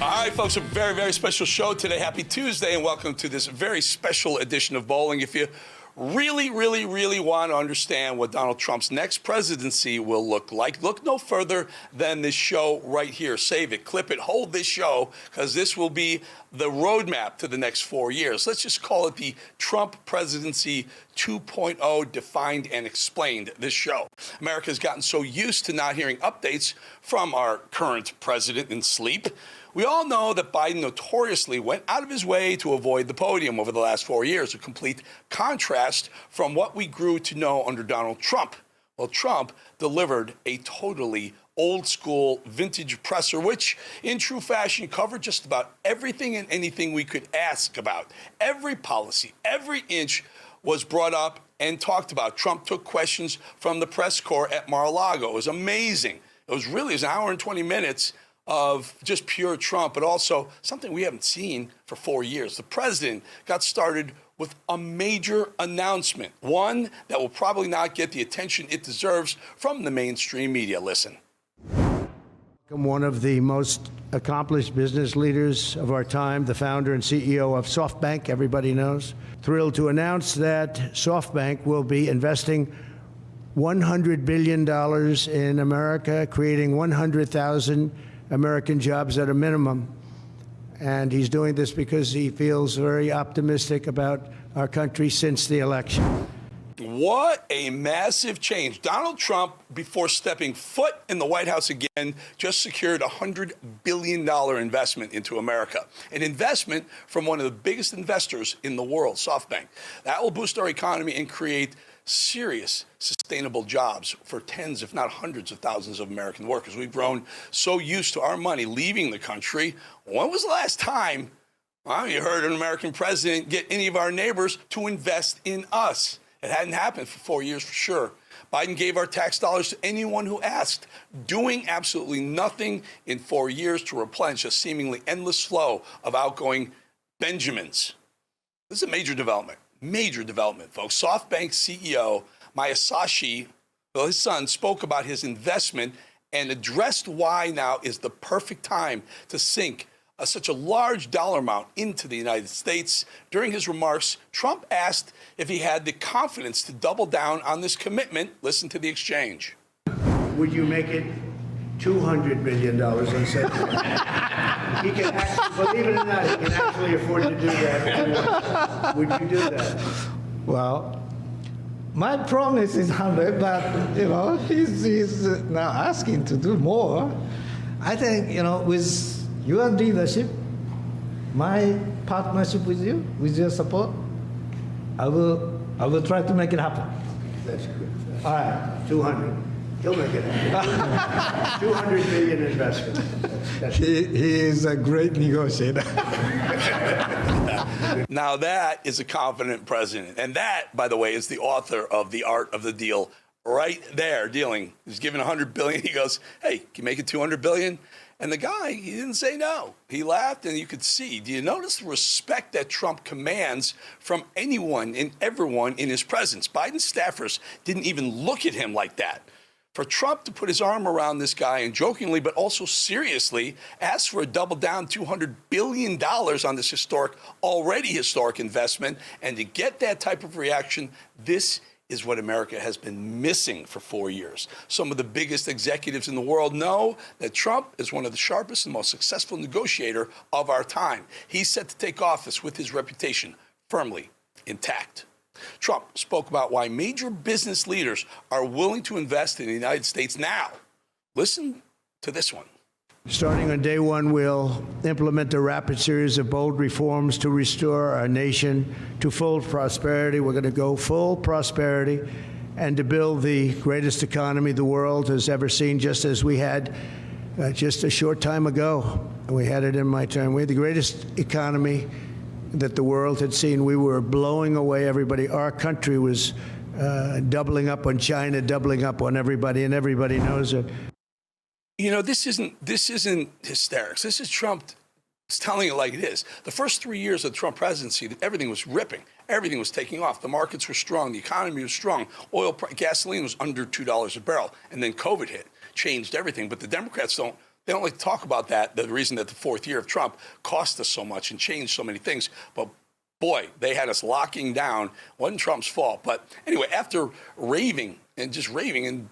All right, folks, a very, very special show today. Happy Tuesday, and welcome to this very special edition of Bolling. If you really, really, really want to understand what Donald Trump's next presidency will look like, look no further than this show right here. Save it, clip it, hold this show, because this will be the roadmap to the next 4 years. Let's just call it the Trump Presidency 2.0 Defined and Explained, this show. America's gotten so used to not hearing updates from our current president in sleep. We all know that Biden notoriously went out of his way to avoid the podium over the last 4 years, a complete contrast from what we grew to know under Donald Trump. Well, Trump delivered a totally old school vintage presser, which in true fashion covered just about everything and anything we could ask about. Every policy, every inch was brought up and talked about. Trump took questions from the press corps at Mar-a-Lago. It was amazing. It was an hour and 20 minutes of just pure Trump, but also something we haven't seen for 4 years. The president got started with a major announcement, one that will probably not get the attention it deserves from the mainstream media. Listen. I'm one of the most accomplished business leaders of our time, the founder and CEO of SoftBank, everybody knows. Thrilled to announce that SoftBank will be investing $100 billion in America, creating 100,000 American jobs at a minimum. And he's doing this because he feels very optimistic about our country since the election. What a massive change. Donald Trump, before stepping foot in the White House again, just secured a $100 billion investment into America, an investment from one of the biggest investors in the world, SoftBank. That will boost our economy and create serious, sustainable jobs for tens, if not hundreds of thousands of American workers. We've grown so used to our money leaving the country. When was the last time you heard an American president get any of our neighbors to invest in us? It hadn't happened for 4 years for sure. Biden gave our tax dollars to anyone who asked, doing absolutely nothing in 4 years to replenish a seemingly endless flow of outgoing Benjamins. This is a major development. Major development, folks. SoftBank CEO Masayoshi, his son, spoke about his investment and addressed why now is the perfect time to sink such a large dollar amount into the United States. During his remarks, Trump asked if he had the confidence to double down on this commitment. Listen to the exchange. Would you make it $200 billion and say he can actually, believe it or not, he can actually afford to do that? Would you do that? Well, my promise is 100, but he's now asking to do more. I think with your leadership, my partnership with you, with your support, I will try to make it happen. That's good. All right, 200. He'll make it happen. 200 billion investment. He is a great negotiator. Now that is a confident president. And that, by the way, is the author of The Art of the Deal right there dealing. He's given 100 billion. He goes, hey, can you make it 200 billion? And the guy, he didn't say no. He laughed, and you could see. Do you notice the respect that Trump commands from anyone and everyone in his presence? Biden's staffers didn't even look at him like that. For Trump to put his arm around this guy and jokingly, but also seriously, ask for a double down $200 billion on this already historic investment, and to get that type of reaction, this is what America has been missing for 4 years. Some of the biggest executives in the world know that Trump is one of the sharpest and most successful negotiator of our time. He's set to take office with his reputation firmly intact. Trump spoke about why major business leaders are willing to invest in the United States now. Listen to this one. Starting on day one, we'll implement a rapid series of bold reforms to restore our nation to full prosperity. We're going to go full prosperity and to build the greatest economy the world has ever seen, just as we had just a short time ago. We had it in my term. We had the greatest economy that the world had seen. We were blowing away everybody. Our country was doubling up on China, doubling up on everybody, and everybody knows it. You know, this isn't hysterics. This is Trump It's telling it like it is. The first 3 years of the Trump presidency, everything was ripping. Everything was taking off. The markets were strong. The economy was strong. Gasoline was under $2 a barrel. And then COVID hit, changed everything. But the Democrats don't like to talk about that, the reason that the fourth year of Trump cost us so much and changed so many things. But boy, they had us locking down. Wasn't Trump's fault. But anyway, after raving, and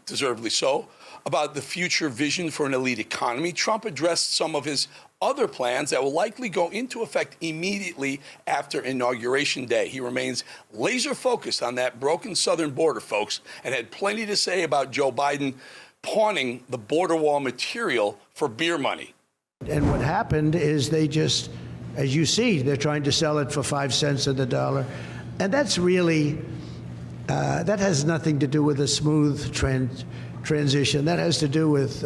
deservedly so, about the future vision for an elite economy, Trump addressed some of his other plans that will likely go into effect immediately after Inauguration Day. He remains laser focused on that broken southern border, folks, and had plenty to say about Joe Biden pawning the border wall material for beer money. And what happened is they just, as you see, they're trying to sell it for 5 cents on the dollar. And that's really, that has nothing to do with a smooth transition. That has to do with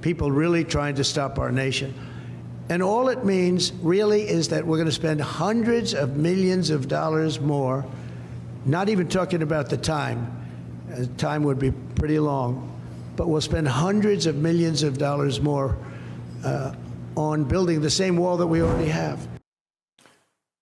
people really trying to stop our nation. And all it means really is that we're going to spend hundreds of millions of dollars more, not even talking about the time. Time would be pretty long, but we'll spend hundreds of millions of dollars more on building the same wall that we already have.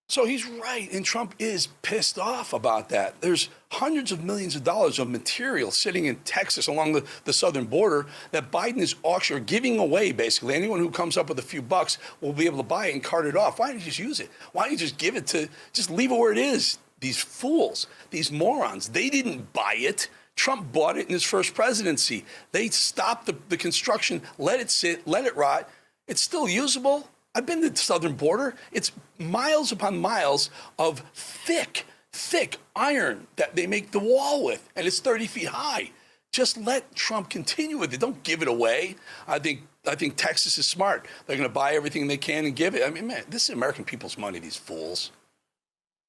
So he's right, and Trump is pissed off about that. There's hundreds of millions of dollars of material sitting in Texas along the southern border that Biden is auctioning, giving away, basically. Anyone who comes up with a few bucks will be able to buy it and cart it off. Why don't you just use it? Why don't you just give it to, just leave it where it is? These fools, these morons, they didn't buy it. Trump bought it in his first presidency. They stopped the construction, let it sit, let it rot. It's still usable. I've been to the southern border. It's miles upon miles of thick iron that they make the wall with, and it's 30 feet high. Just let Trump continue with it. Don't give it away. I think Texas is smart. They're going to buy everything they can and give it. I mean, man, this is American people's money, these fools.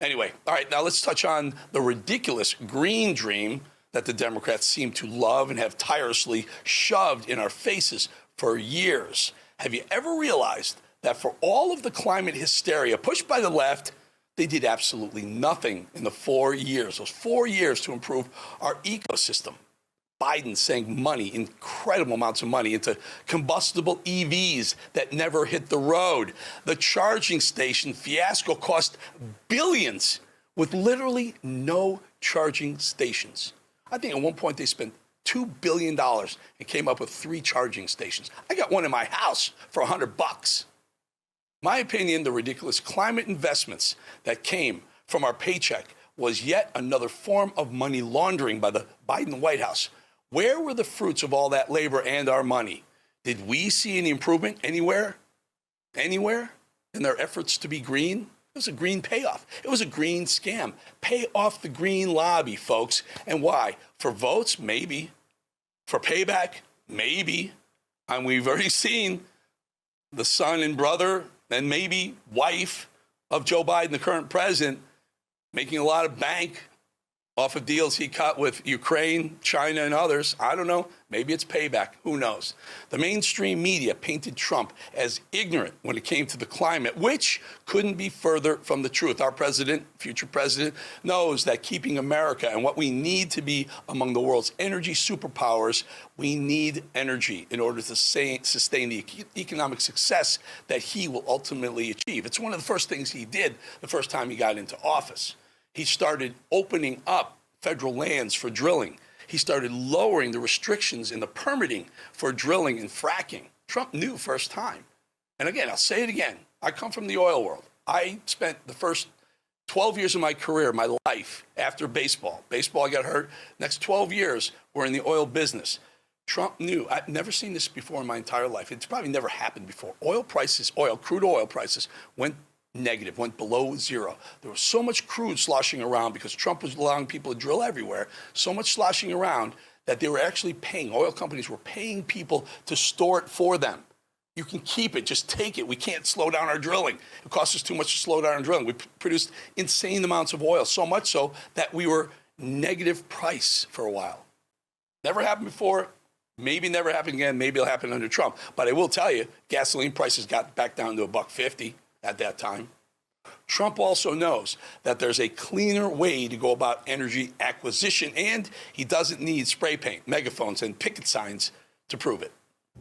Anyway, all right, now let's touch on the ridiculous green dream that the Democrats seem to love and have tirelessly shoved in our faces for years. Have you ever realized that for all of the climate hysteria pushed by the left, they did absolutely nothing in the 4 years, those 4 years to improve our ecosystem? Biden sank money, incredible amounts of money, into combustible EVs that never hit the road. The charging station fiasco cost billions with literally no charging stations. I think at one point they spent $2 billion and came up with 3 charging stations. I got one in my house for $100. My opinion, the ridiculous climate investments that came from our paycheck was yet another form of money laundering by the Biden White House. Where were the fruits of all that labor and our money? Did we see any improvement anywhere? Anywhere in their efforts to be green? It was a green payoff. It was a green scam. Pay off the green lobby, folks. And why? For votes? Maybe. For payback? Maybe. And we've already seen the son and brother and maybe wife of Joe Biden, the current president, making a lot of bank off of deals he cut with Ukraine, China, and others. I don't know. Maybe it's payback. Who knows? The mainstream media painted Trump as ignorant when it came to the climate, which couldn't be further from the truth. Our president, future president, knows that keeping America and what we need to be among the world's energy superpowers, we need energy in order to sustain the economic success that he will ultimately achieve. It's one of the first things he did the first time he got into office. He started opening up federal lands for drilling. He started lowering the restrictions in the permitting for drilling and fracking. Trump knew first time. And again, I'll say it again. I come from the oil world. I spent the first 12 years of my career, my life, after baseball. Baseball, I got hurt. Next 12 years, we're in the oil business. Trump knew. I've never seen this before in my entire life. It's probably never happened before. Crude oil prices went negative, went below zero. There was so much crude sloshing around because Trump was allowing people to drill everywhere, so much sloshing around that they were actually paying, oil companies were paying people to store it for them. You can keep it, just take it. We can't slow down our drilling. It costs us too much to slow down our drilling. We produced insane amounts of oil, so much so that we were negative price for a while. Never happened before. Maybe never happen again. Maybe it'll happen under Trump. But I will tell you, gasoline prices got back down to $1.50 at that time. Trump also knows that there's a cleaner way to go about energy acquisition, and he doesn't need spray paint, megaphones, and picket signs to prove it.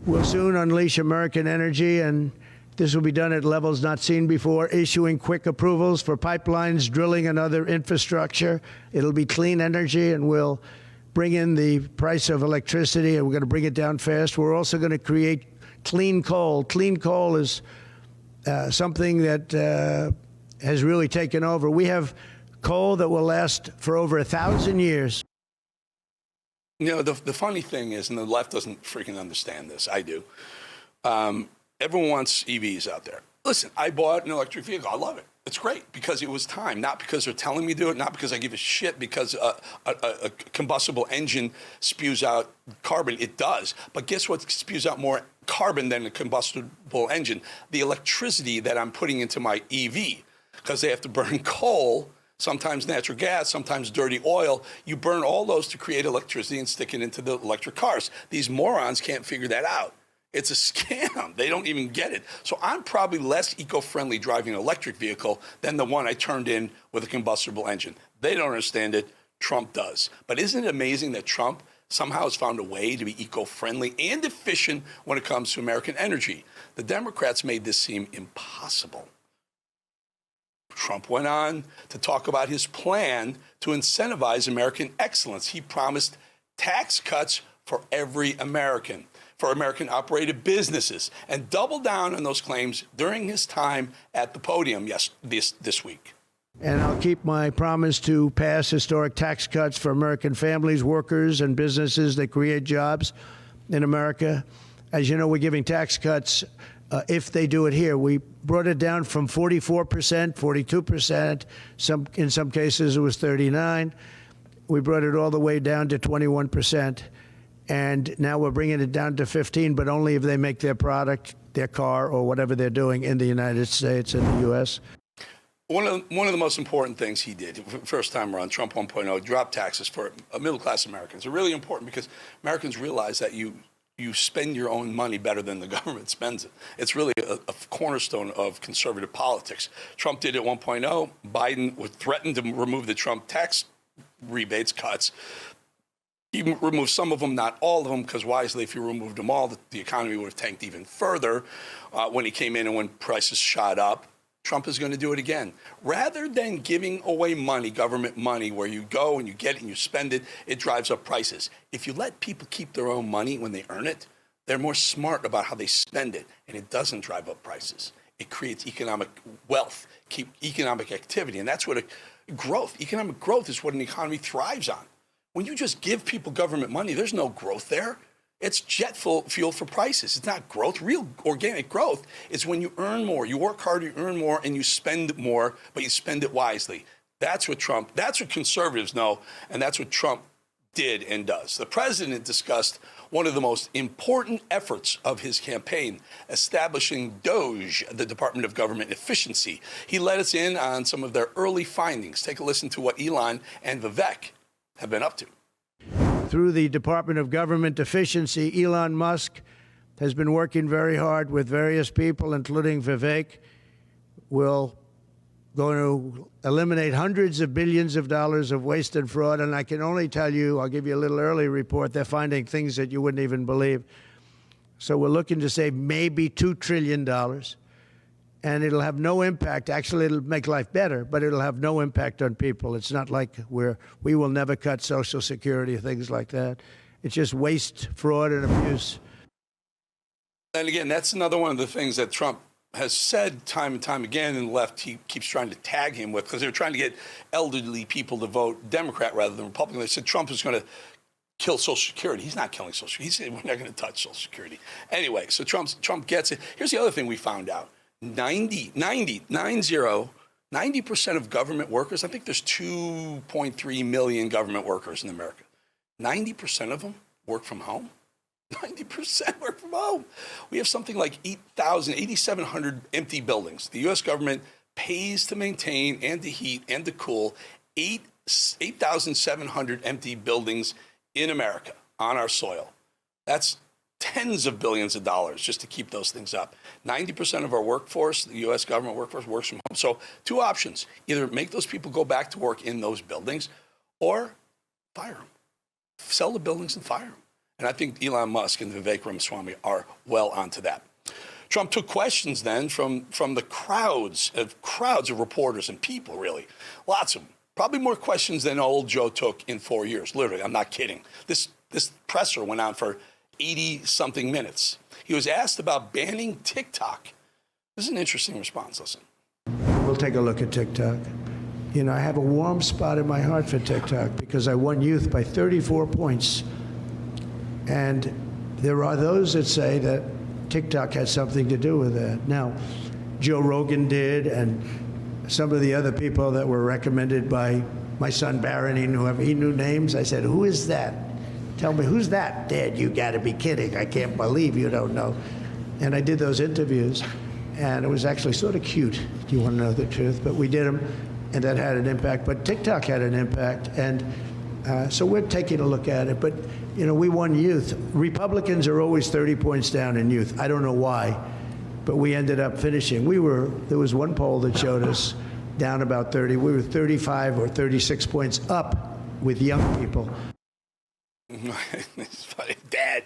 We'll soon unleash American energy, and This will be done at levels not seen before, issuing quick approvals for pipelines, drilling, and other infrastructure. It'll be clean energy, and we'll bring in the price of electricity, and we're going to bring it down fast. We're also going to create clean coal. Clean coal is something that has really taken over. We have coal that will last for over 1,000 years. You know, the funny thing is, and the left doesn't freaking understand this, I do. Everyone wants EVs out there. Listen, I bought an electric vehicle. I love it. It's great because it was time, not because they're telling me to do it, not because I give a shit because a combustible engine spews out carbon. It does. But guess what spews out more carbon than a combustible engine? The electricity that I'm putting into my EV, because they have to burn coal, sometimes natural gas, sometimes dirty oil. You burn all those to create electricity and stick it into the electric cars. These morons can't figure that out. It's a scam. They don't even get it. So I'm probably less eco-friendly driving an electric vehicle than the one I turned in with a combustible engine. They don't understand it. Trump does. But isn't it amazing that Trump somehow has found a way to be eco-friendly and efficient when it comes to American energy? The Democrats made this seem impossible. Trump went on to talk about his plan to incentivize American excellence. He promised tax cuts for every American, for American-operated businesses, and doubled down on those claims during his time at the podium this week. And I'll keep my promise to pass historic tax cuts for American families, workers, and businesses that create jobs in America. As you know, we're giving tax cuts if they do it here. We brought it down from 44%, 42%. In some cases, it was 39%. We brought it all the way down to 21%. And now we're bringing it down to 15%, but only if they make their product, their car, or whatever they're doing in the United States and the U.S. One of the most important things he did, first time around, Trump 1.0, dropped taxes for middle-class Americans. They're really important because Americans realize that you spend your own money better than the government spends it. It's really a cornerstone of conservative politics. Trump did it 1.0. Biden threatened to remove the Trump tax rebates cuts. He removed some of them, not all of them, because wisely, if you removed them all, the economy would have tanked even further when he came in and when prices shot up. Trump is going to do it again. Rather than giving away money, government money, where you go and you get it and you spend it, it drives up prices. If you let people keep their own money when they earn it, they're more smart about how they spend it, and it doesn't drive up prices. It creates economic wealth, economic activity, and that's what economic growth is what an economy thrives on. When you just give people government money, there's no growth there. It's jet fuel for prices. It's not growth. Real organic growth is when you earn more. You work harder, you earn more, and you spend more, but you spend it wisely. That's what conservatives know, and that's what Trump did and does. The president discussed one of the most important efforts of his campaign, establishing DOGE, the Department of Government Efficiency. He let us in on some of their early findings. Take a listen to what Elon and Vivek have been up to. Through the Department of Government Efficiency, Elon Musk has been working very hard with various people, including Vivek. We're going to eliminate hundreds of billions of dollars of waste and fraud. And I can only tell you, I'll give you a little early report, they're finding things that you wouldn't even believe. So we're looking to save maybe $2 trillion. And it'll have no impact. Actually, it'll make life better, but it'll have no impact on people. It's not like we will never cut Social Security, things like that. It's just waste, fraud, and abuse. And again, that's another one of the things that Trump has said time and time again, and the left he keeps trying to tag him with, because they're trying to get elderly people to vote Democrat rather than Republican. They said Trump is going to kill Social Security. He's not killing Social Security. He said we're not going to touch Social Security. Anyway, so Trump gets it. Here's the other thing we found out. 90% of government workers, I think there's 2.3 million government workers in America. 90% of them work from home. 90% work from home. We have something like 8,700 empty buildings. The U.S. government pays to maintain and to heat and to cool 8,700 empty buildings in America on our soil. That's tens of billions of dollars just to keep those things up. 90% of our workforce, the U.S. government workforce, works from home. So two options: either make those people go back to work in those buildings or fire them. Sell the buildings and fire them. And I think Elon Musk and Vivek Ramaswamy are well onto that. Trump took questions then from the crowds of reporters and people, really. Lots of them. Probably more questions than old Joe took in 4 years. Literally, I'm not kidding. This presser went on for 80-something minutes. He was asked about banning TikTok. This is an interesting response. Listen. We'll take a look at TikTok. You know, I have a warm spot in my heart for TikTok because I won youth by 34 points. And there are those that say that TikTok had something to do with that. Now, Joe Rogan did, and some of the other people that were recommended by my son Barron, he knew names. I said, who is that? Tell me, who's that? Dad, you got to be kidding. I can't believe you don't know. And I did those interviews, and it was actually sort of cute. Do you want to know the truth? But we did them, and that had an impact. But TikTok had an impact, and so we're taking a look at it. But, you know, we won youth. Republicans are always 30 points down in youth. I don't know why, but we ended up finishing. There was one poll that showed us down about 30. We were 35 or 36 points up with young people. It's funny. Dad.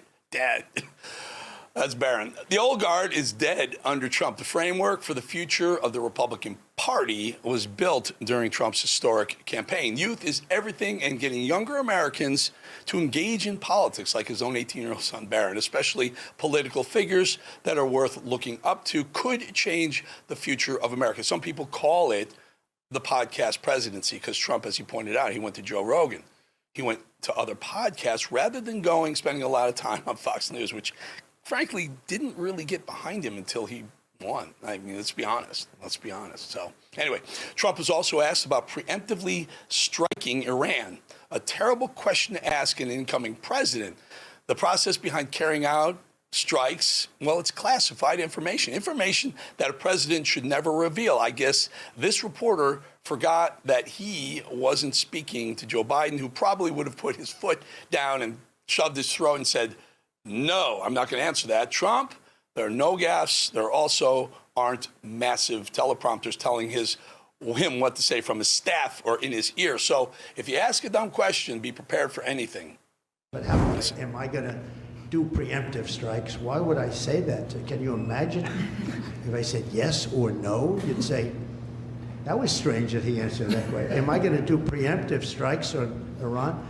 That's Barron. The old guard is dead under Trump. The framework for the future of the Republican Party was built during Trump's historic campaign. Youth is everything, and getting younger Americans to engage in politics, like his own 18-year-old son Barron, especially political figures that are worth looking up to, could change the future of America. Some people call it the podcast presidency because Trump, as he pointed out, he went to Joe Rogan. He went to other podcasts rather than spending a lot of time on Fox News, which frankly didn't really get behind him until he won. I mean, let's be honest. So anyway, Trump was also asked about preemptively striking Iran, a terrible question to ask an incoming president. The process behind carrying out strikes, well, it's classified information that a president should never reveal. I guess this reporter forgot that he wasn't speaking to Joe Biden, who probably would have put his foot down and shoved his throat and said, no, I'm not going to answer that. Trump, there are no gaffes. There also aren't massive teleprompters telling him what to say from his staff or in his ear. So if you ask a dumb question, be prepared for anything. But how am I going to do preemptive strikes? Why would I say that? Can you imagine if I said yes or no? You'd say, that was strange that he answered that way. Am I going to do preemptive strikes on Iran?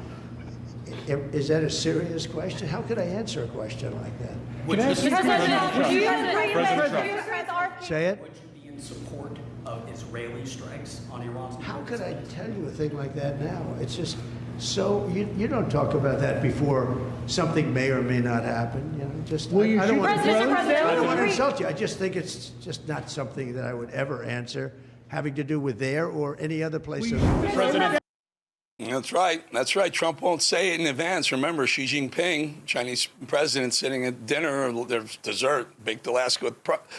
Is that a serious question? How could I answer a question like that? Say it. Would you be in support of Israeli strikes on Iran? How could I tell you a thing like that now? It's just so you don't talk about that before something may or may not happen. You know, just I don't want to insult you. I just think it's just not something that I would ever answer having to do with there or any other place. That's right. Trump won't say it in advance. Remember, Xi Jinping, Chinese president, sitting at dinner, there's dessert, baked Alaska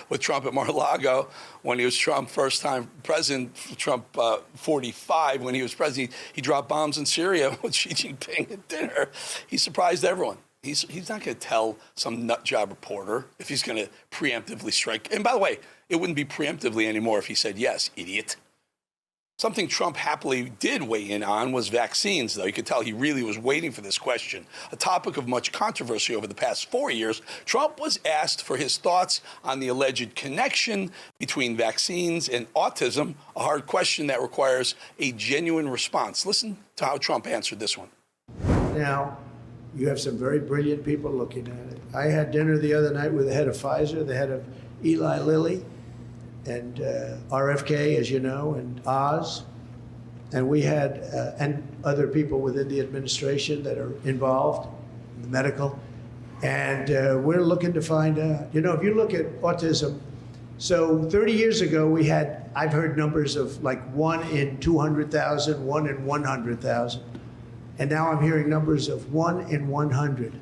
with Trump at Mar-a-Lago when he was Trump first time president. Trump 45 when he was president, he dropped bombs in Syria with Xi Jinping at dinner. He surprised everyone. He's not going to tell some nut job reporter if he's going to preemptively strike. And by the way, it wouldn't be preemptively anymore if he said yes, idiot. Something Trump happily did weigh in on was vaccines, though. You could tell he really was waiting for this question. A topic of much controversy over the past 4 years, Trump was asked for his thoughts on the alleged connection between vaccines and autism, a hard question that requires a genuine response. Listen to how Trump answered this one. Now, you have some very brilliant people looking at it. I had dinner the other night with the head of Pfizer, the head of Eli Lilly, and RFK, as you know, and Oz, and we had and other people within the administration that are involved in the medical, and we're looking to find out. You know, if you look at autism, so 30 years ago I've heard numbers of like 1 in 200,000, 1 in 100,000, and now I'm hearing numbers of 1 in 100.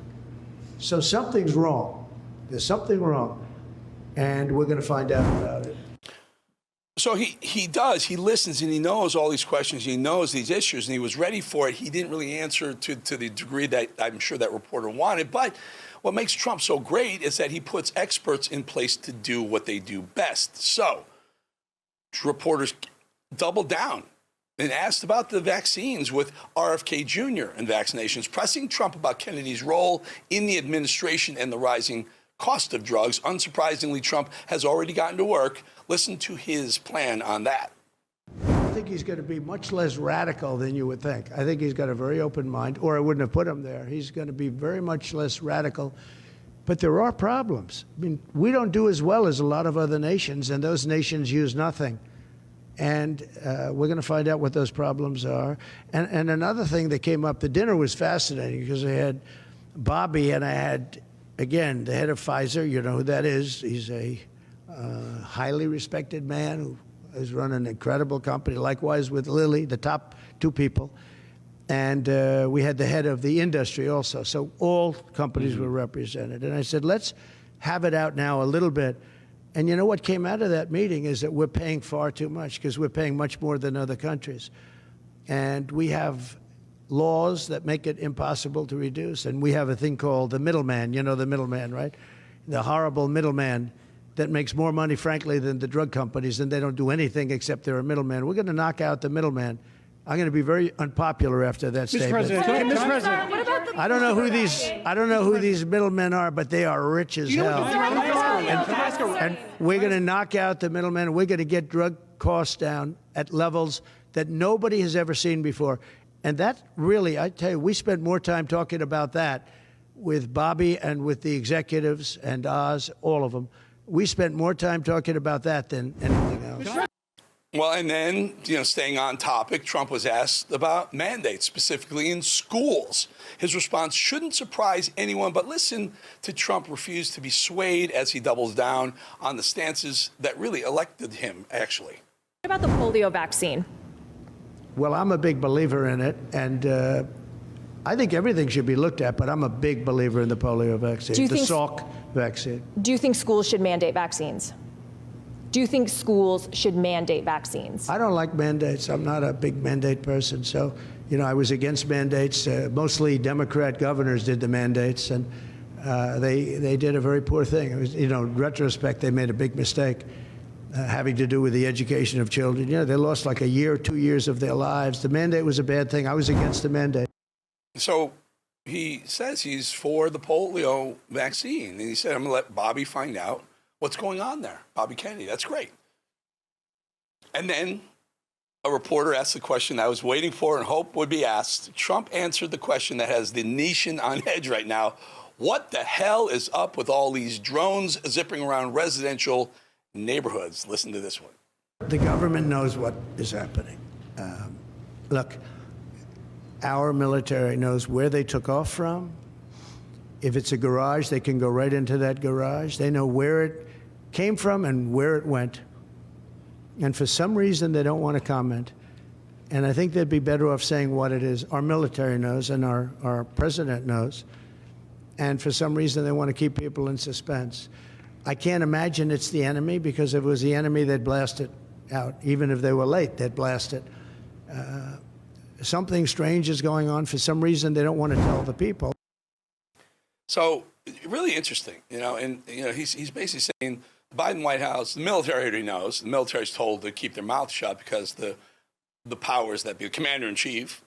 So something's wrong. There's something wrong, and we're going to find out about it. So he does. He listens and he knows all these questions. He knows these issues and he was ready for it. He didn't really answer to the degree that I'm sure that reporter wanted. But what makes Trump so great is that he puts experts in place to do what they do best. So reporters doubled down and asked about the vaccines with RFK Jr. and vaccinations, pressing Trump about Kennedy's role in the administration and the rising cost of drugs. Unsurprisingly, Trump has already gotten to work. Listen to his plan on that. I think he's going to be much less radical than you would think. I think he's got a very open mind, or I wouldn't have put him there. He's going to be very much less radical. But there are problems. I mean, we don't do as well as a lot of other nations, and those nations use nothing. And we're going to find out what those problems are. And another thing that came up, the dinner was fascinating because I had Bobby and I had, again, the head of Pfizer. You know who that is. He's a highly respected man who has run an incredible company. Likewise with Lilly, the top two people. And we had the head of the industry also. So all companies were represented. And I said, let's have it out now a little bit. And you know what came out of that meeting is that we're paying far too much because we're paying much more than other countries. And we have laws that make it impossible to reduce. And we have a thing called the middleman. You know the middleman, right? The horrible middleman that makes more money, frankly, than the drug companies, and they don't do anything except they're a middleman. We're going to knock out the middleman. I'm going to be very unpopular after that statement. Mr. President, I don't know who these middlemen are, but they are rich as hell. And we're going to knock out the middlemen. We're going to get drug costs down at levels that nobody has ever seen before. And that really, I tell you, we spent more time talking about that with Bobby and with the executives and Oz, all of them. We spent more time talking about that than anything else. Well, and then, staying on topic, Trump was asked about mandates, specifically in schools. His response shouldn't surprise anyone, but listen to Trump refuse to be swayed as he doubles down on the stances that really elected him, actually. What about the polio vaccine? Well, I'm a big believer in it, and I think everything should be looked at, but I'm a big believer in the polio vaccine, the Salk vaccine. Do you think schools should mandate vaccines? Do you think schools should mandate vaccines? I don't like mandates. I'm not a big mandate person. So, I was against mandates. Mostly Democrat governors did the mandates, and they did a very poor thing. It was, in retrospect, they made a big mistake having to do with the education of children. They lost like a year, 2 years of their lives. The mandate was a bad thing. I was against the mandate. So he says he's for the polio vaccine. And he said, I'm going to let Bobby find out what's going on there. Bobby Kennedy, that's great. And then a reporter asked the question I was waiting for and hoped would be asked. Trump answered the question that has the nation on edge right now. What the hell is up with all these drones zipping around residential neighborhoods? Listen to this one. The government knows what is happening. Look, our military knows where they took off from. If it's a garage, they can go right into that garage. They know where it came from and where it went. And for some reason, they don't want to comment. And I think they'd be better off saying what it is. Our military knows and our president knows. And for some reason, they want to keep people in suspense. I can't imagine it's the enemy, because if it was the enemy, they'd blast it out. Even if they were late, they'd blast it. Something strange is going on. For some reason, they don't want to tell the people. So really interesting, and he's basically saying the Biden White House, the military already knows. The military's told to keep their mouth shut because the powers that be, the commander in chief,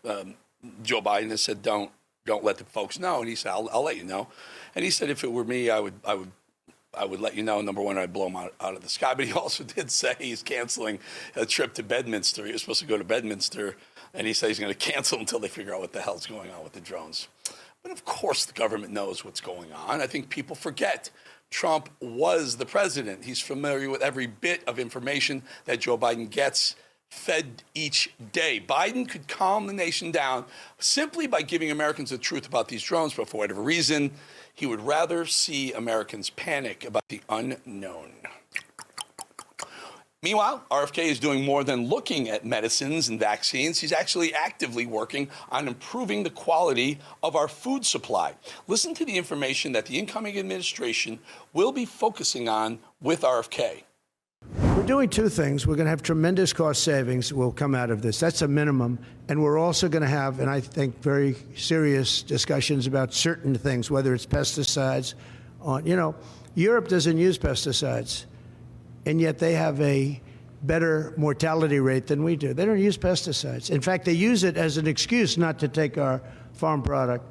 Joe Biden, has said don't let the folks know, and he said I'll let you know, and he said if it were me, I would let you know. Number one, I'd blow him out of the sky. But he also did say he's canceling a trip to Bedminster. He was supposed to go to Bedminster, and he said he's going to cancel until they figure out what the hell's going on with the drones. But of course, the government knows what's going on. I think people forget Trump was the president. He's familiar with every bit of information that Joe Biden gets fed each day. Biden could calm the nation down simply by giving Americans the truth about these drones, but for whatever reason, he would rather see Americans panic about the unknown. Meanwhile, RFK is doing more than looking at medicines and vaccines. He's actually actively working on improving the quality of our food supply. Listen to the information that the incoming administration will be focusing on with RFK. We're doing two things. We're going to have tremendous cost savings will come out of this. That's a minimum. And we're also going to have, and I think, very serious discussions about certain things, whether it's pesticides. Europe doesn't use pesticides, and yet they have a better mortality rate than we do. They don't use pesticides. In fact, they use it as an excuse not to take our farm product.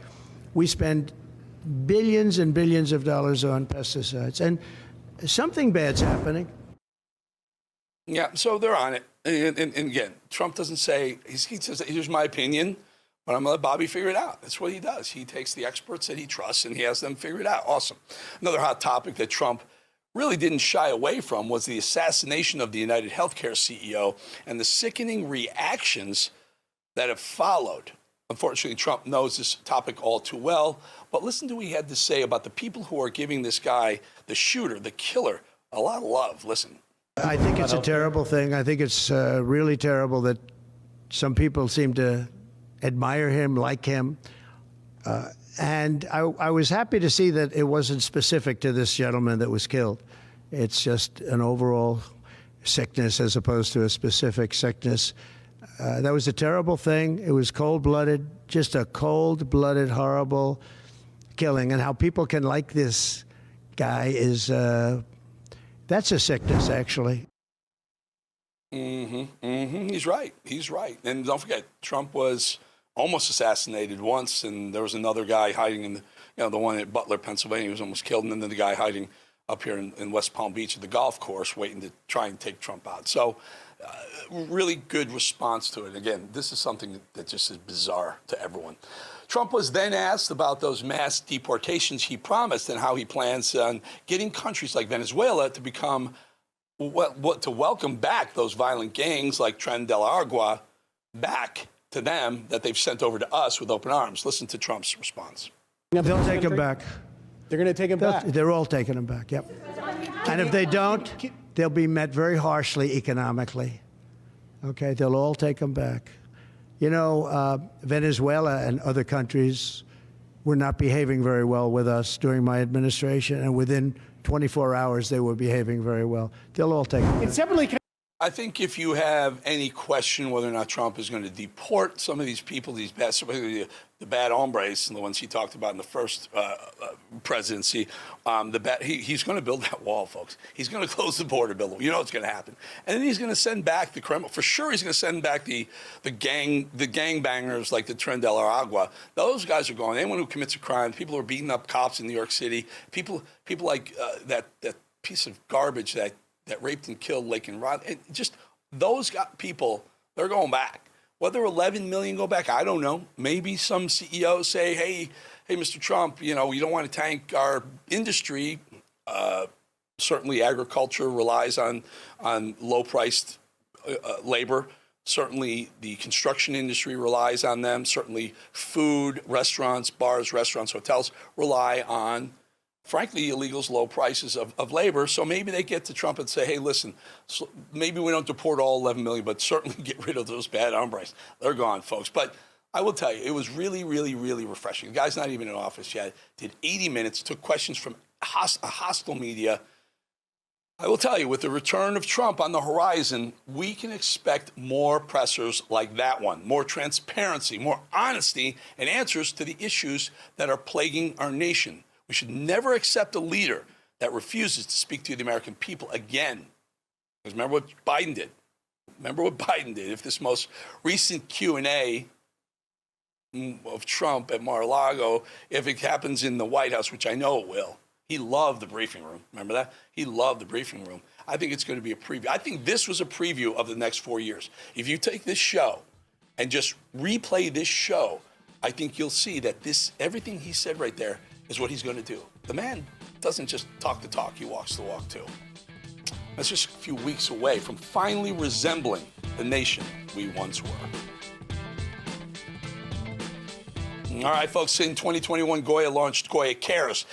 We spend billions and billions of dollars on pesticides. And something bad's happening. Yeah, so they're on it. And again, Trump doesn't say, he says, here's my opinion, but I'm going to let Bobby figure it out. That's what he does. He takes the experts that he trusts and he has them figure it out. Awesome. Another hot topic that Trump really didn't shy away from was the assassination of the UnitedHealthcare CEO and the sickening reactions that have followed. Unfortunately, Trump knows this topic all too well, but listen to what he had to say about the people who are giving this guy, the shooter, the killer, a lot of love. Listen. I think it's a terrible thing. I think it's really terrible that some people seem to admire him, like him. And I was happy to see that it wasn't specific to this gentleman that was killed. It's just an overall sickness as opposed to a specific sickness. That was a terrible thing. It was cold-blooded, just a cold-blooded, horrible killing. And how people can like this guy is, that's a sickness, actually. He's right. He's right. And don't forget, Trump was almost assassinated once, and there was another guy hiding in the one at Butler, Pennsylvania, was almost killed, and then the guy hiding up here in West Palm Beach at the golf course waiting to try and take Trump out. So really good response to it. Again, this is something that just is bizarre to everyone. Trump was then asked about those mass deportations he promised and how he plans on getting countries like Venezuela to become, to welcome back those violent gangs like Tren de la Agua back to them that they've sent over to us with open arms. Listen to Trump's response. They'll take him back. They're going to take him back. They're all taking him back, yep. And if they don't, they'll be met very harshly economically. Okay, they'll all take him back. You know, Venezuela and other countries were not behaving very well with us during my administration, and within 24 hours they were behaving very well. They'll all take him back. Separately, I think if you have any question whether or not Trump is going to deport some of these people, these bad, the bad hombres, and the ones he talked about in the first presidency, he's going to build that wall, folks. He's going to close the border, Bill. You know what's going to happen, and then he's going to send back the criminal. For sure, he's going to send back the gangbangers like the Tren de la Agua. Those guys are going. Anyone who commits a crime, people who are beating up cops in New York City, people like that piece of garbage that raped and killed Lake and Rod. And just those people, they're going back. Whether 11 million go back, I don't know. Maybe some CEOs say, hey, Mr. Trump, you don't want to tank our industry. Certainly agriculture relies on low-priced labor. Certainly the construction industry relies on them. Certainly food, restaurants, bars, restaurants, hotels rely on, frankly, illegals' low prices of labor. So maybe they get to Trump and say, hey, listen, maybe we don't deport all 11 million, but certainly get rid of those bad hombres. They're gone, folks. But I will tell you, it was really, really, really refreshing. The guy's not even in office yet. Did 80 minutes, took questions from a hostile media. I will tell you, with the return of Trump on the horizon, we can expect more pressers like that one, more transparency, more honesty, and answers to the issues that are plaguing our nation. We should never accept a leader that refuses to speak to the American people again. Because remember what Biden did. If this most recent Q&A of Trump at Mar-a-Lago, if it happens in the White House, which I know it will, he loved the briefing room. Remember that? He loved the briefing room. I think it's going to be a preview. I think this was a preview of the next 4 years. If you take this show and just replay this show, I think you'll see that everything he said right there is what he's going to do. The man doesn't just talk the talk, he walks the walk too. That's just a few weeks away from finally resembling the nation we once were. All right, folks, in 2021, Goya launched Goya Cares,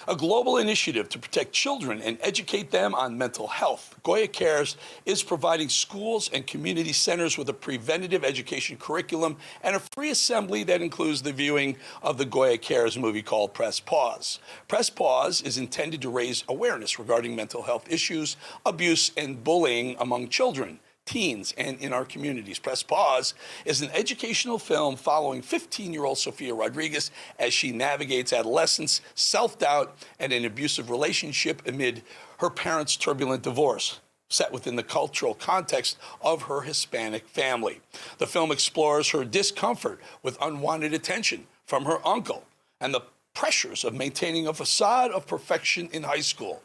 a global initiative to protect children and educate them on mental health. Goya Cares is providing schools and community centers with a preventative education curriculum and a free assembly that includes the viewing of the Goya Cares movie called Press Pause. Press Pause is intended to raise awareness regarding mental health issues, abuse, and bullying among children, teens, and in our communities. Press Pause is an educational film following 15-year-old Sofia Rodriguez as she navigates adolescence, self-doubt, and an abusive relationship amid her parents' turbulent divorce, set within the cultural context of her Hispanic family. The film explores her discomfort with unwanted attention from her uncle and the pressures of maintaining a facade of perfection in high school.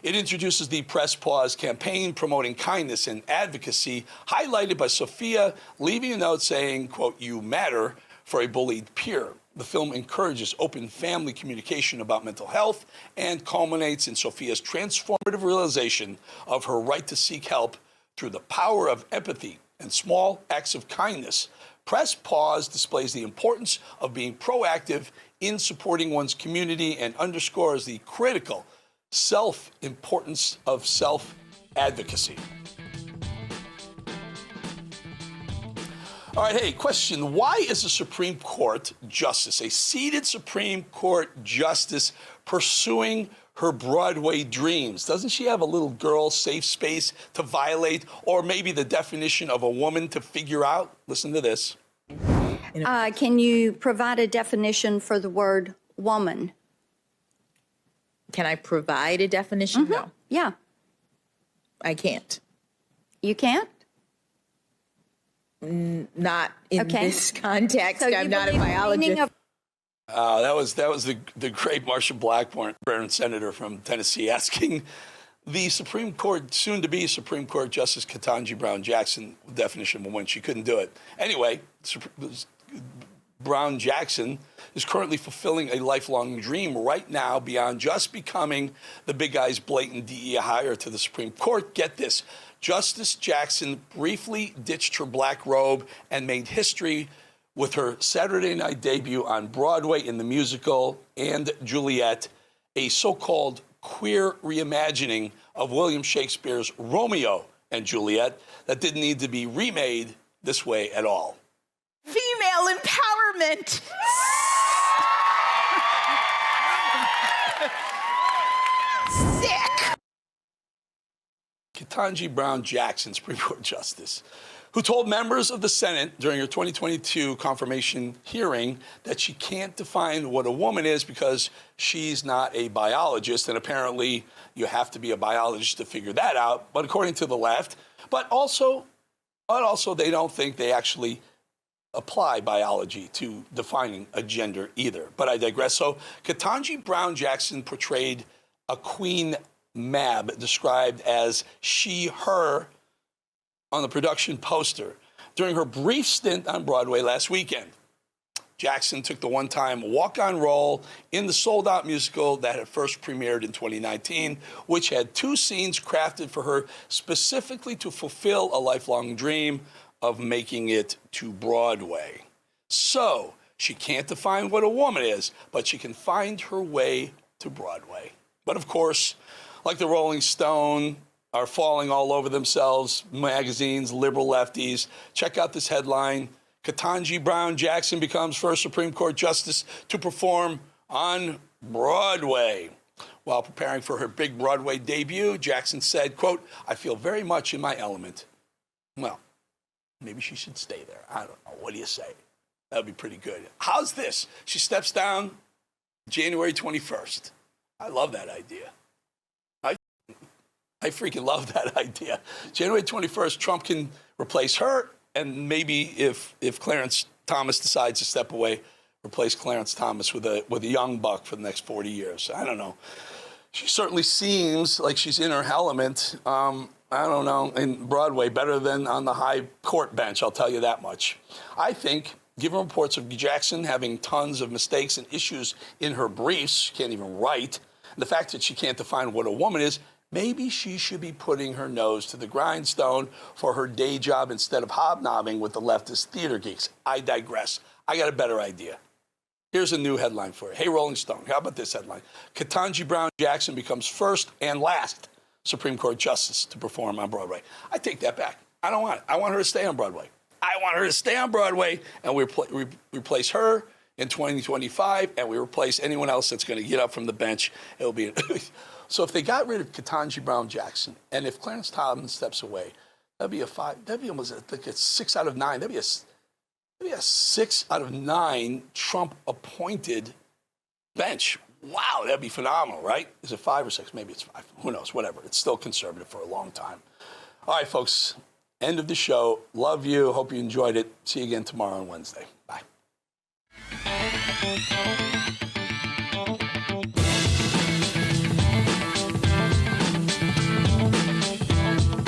It introduces the Press Pause campaign promoting kindness and advocacy, highlighted by Sophia leaving a note saying, quote, "You matter," for a bullied peer. The film encourages open family communication about mental health and culminates in Sophia's transformative realization of her right to seek help through the power of empathy and small acts of kindness. Press Pause displays the importance of being proactive in supporting one's community and underscores the critical importance of self-advocacy. All right, hey, question. Why is a Supreme Court justice, a seated Supreme Court justice, pursuing her Broadway dreams? Doesn't she have a little girl safe space to violate, or maybe the definition of a woman to figure out? Listen to this. Can you provide a definition for the word woman? Can I provide a definition? No, Yeah. I can't. You can't? Not in Okay. this context. So you I'm not a believe the meaning biologist. of- That was the great Marsha Blackburn, senator from Tennessee, asking the Supreme Court, soon to be Supreme Court Justice Ketanji Brown Jackson, definition of a woman. She couldn't do it. Anyway, Brown Jackson is currently fulfilling a lifelong dream right now beyond just becoming the big guy's blatant DEI hire to the Supreme Court. Get this. Justice Jackson briefly ditched her black robe and made history with her Saturday night debut on Broadway in the musical And Juliet, a so-called queer reimagining of William Shakespeare's Romeo and Juliet that didn't need to be remade this way at all. Female empowerment. Sick. Ketanji Brown Jackson, Supreme Court Justice, who told members of the Senate during her 2022 confirmation hearing that she can't define what a woman is because she's not a biologist, and apparently you have to be a biologist to figure that out, but according to the left, but also they don't think they actually apply biology to defining a gender either. But I digress. So Ketanji Brown Jackson portrayed a Queen Mab, described as she, her, on the production poster during her brief stint on Broadway last weekend. Jackson took the one-time walk-on role in the sold-out musical that had first premiered in 2019, which had 2 scenes crafted for her specifically to fulfill a lifelong dream of making it to Broadway. So she can't define what a woman is, but she can find her way to Broadway. But of course, like the Rolling Stone are falling all over themselves, magazines, liberal lefties. Check out this headline. Ketanji Brown Jackson becomes first Supreme Court Justice to perform on Broadway. While preparing for her big Broadway debut, Jackson said, quote, "I feel very much in my element." Well, maybe she should stay there. I don't know. What do you say? That would be pretty good. How's this? She steps down January 21st. I love that idea. I freaking love that idea. January 21st, Trump can replace her, and maybe if Clarence Thomas decides to step away, replace Clarence Thomas with a young buck for the next 40 years. I don't know. She certainly seems like she's in her element. I don't know, in Broadway, better than on the high court bench, I'll tell you that much. I think, given reports of Jackson having tons of mistakes and issues in her briefs, she can't even write, and the fact that she can't define what a woman is, maybe she should be putting her nose to the grindstone for her day job instead of hobnobbing with the leftist theater geeks. I digress. I got a better idea. Here's a new headline for you. Hey, Rolling Stone, how about this headline? Ketanji Brown Jackson becomes first and last Supreme Court Justice to perform on Broadway. I take that back. I don't want it. I want her to stay on Broadway. I want her to stay on Broadway, and we replace her in 2025, and we replace anyone else that's going to get up from the bench. It'll be... So if they got rid of Ketanji Brown Jackson, and if Clarence Thomas steps away, that'd be almost like a 6 out of 9. That'd be a 6 out of 9 Trump-appointed bench. Wow, that'd be phenomenal, right? Is it 5 or 6? Maybe it's 5. Who knows? Whatever. It's still conservative for a long time. All right, folks. End of the show. Love you. Hope you enjoyed it. See you again tomorrow on Wednesday. Bye.